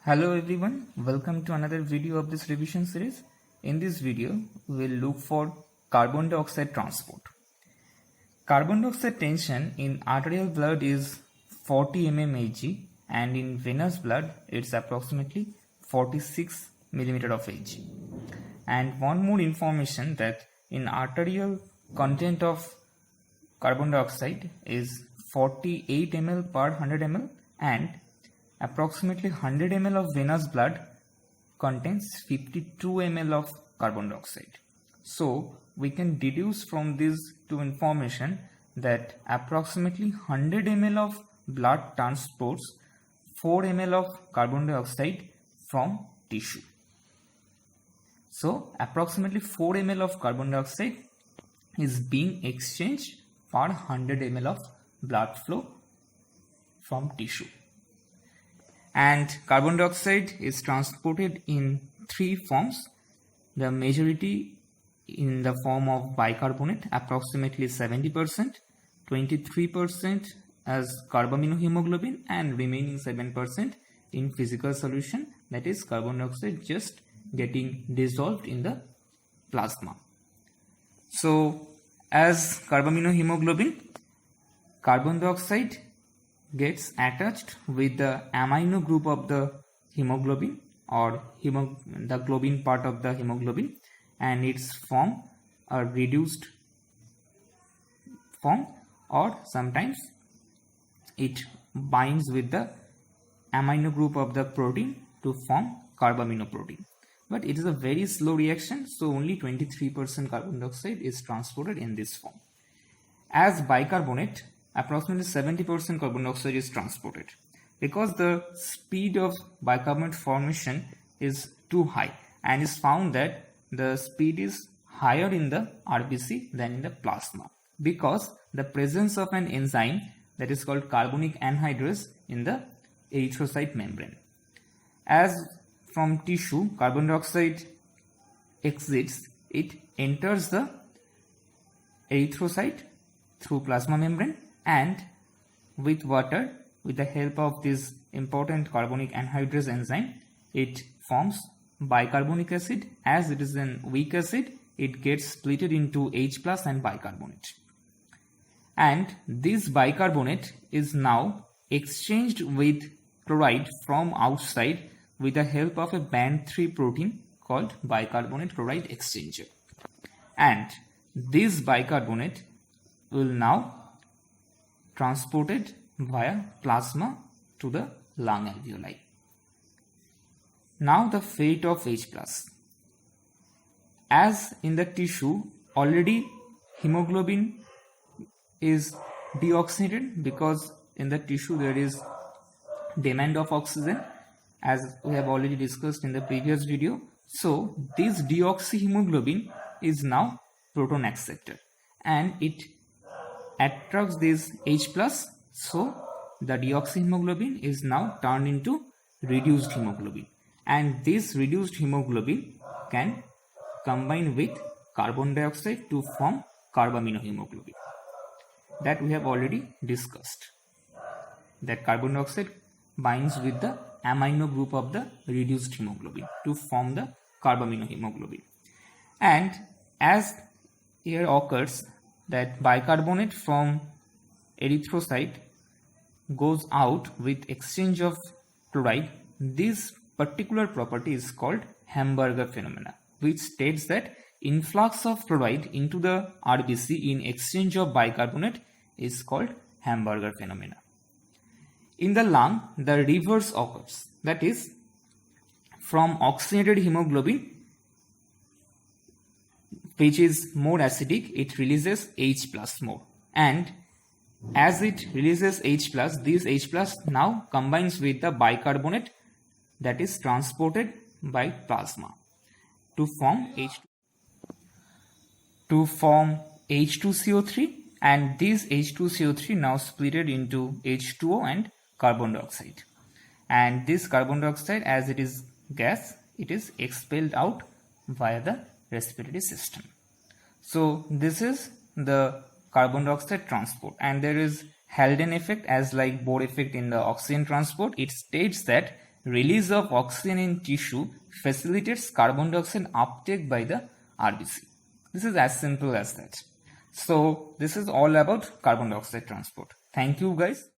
Hello everyone, welcome to another video of this revision series. In this video, we will look for carbon dioxide transport. Carbon dioxide tension in arterial blood is 40 mmHg and in venous blood it's approximately 46 mm of Hg. And one more information that in arterial content of carbon dioxide is 48 ml per 100 ml and approximately 100 ml of venous blood contains 52 ml of carbon dioxide. So we can deduce from these two information that approximately 100 ml of blood transports 4 ml of carbon dioxide from tissue. So approximately 4 ml of carbon dioxide is being exchanged per 100 ml of blood flow from tissue. And carbon dioxide is transported in three forms. The majority in the form of bicarbonate, approximately 70%, 23% as carbaminohemoglobin, and remaining 7% in physical solution, that is carbon dioxide just getting dissolved in the plasma. So as carbaminohemoglobin, carbon dioxide gets attached with the amino group of the hemoglobin or the globin part of the hemoglobin, and it's form a reduced form, or sometimes it binds with the amino group of the protein to form carbaminoprotein. But it is a very slow reaction, so only 23% carbon dioxide is transported in this form. As bicarbonate, approximately 70% carbon dioxide is transported. Because the speed of bicarbonate formation is too high, and is found that the speed is higher in the RBC than in the plasma, because the presence of an enzyme that is called carbonic anhydrase in the erythrocyte membrane. As from tissue carbon dioxide exits, it enters the erythrocyte through plasma membrane, and with water, with the help of this important carbonic anhydrase enzyme, it forms bicarbonic acid. As it is a weak acid, it gets split into H plus and bicarbonate. And this bicarbonate is now exchanged with chloride from outside with the help of a band 3 protein called bicarbonate chloride exchanger. And this bicarbonate will now transported via plasma to the lung alveoli. Now the fate of H+. As in the tissue, already hemoglobin is deoxygenated because in the tissue there is demand of oxygen, as we have already discussed in the previous video. So this deoxyhemoglobin is now proton acceptor and it attracts this H+, so the deoxyhemoglobin is now turned into reduced hemoglobin, and this reduced hemoglobin can combine with carbon dioxide to form carbaminohemoglobin, that we have already discussed, that carbon dioxide binds with the amino group of the reduced hemoglobin to form the carbaminohemoglobin. And as here occurs that bicarbonate from erythrocyte goes out with exchange of chloride, this particular property is called Hamburger phenomena, which states that influx of chloride into the RBC in exchange of bicarbonate is called Hamburger phenomena. In the lung, the reverse occurs, that is, from oxygenated hemoglobin, which is more acidic, it releases H+ more, and as it releases H+, this H+ now combines with the bicarbonate that is transported by plasma to form H2CO3, and this H2CO3 now splitted into H2O and carbon dioxide, and this carbon dioxide, as it is gas, it is expelled out via the respiratory system. So this is the carbon dioxide transport, and there is Haldane effect as like Bohr effect in the oxygen transport. It states that release of oxygen in tissue facilitates carbon dioxide uptake by the RBC. This is as simple as that. So this is all about carbon dioxide transport. Thank you guys.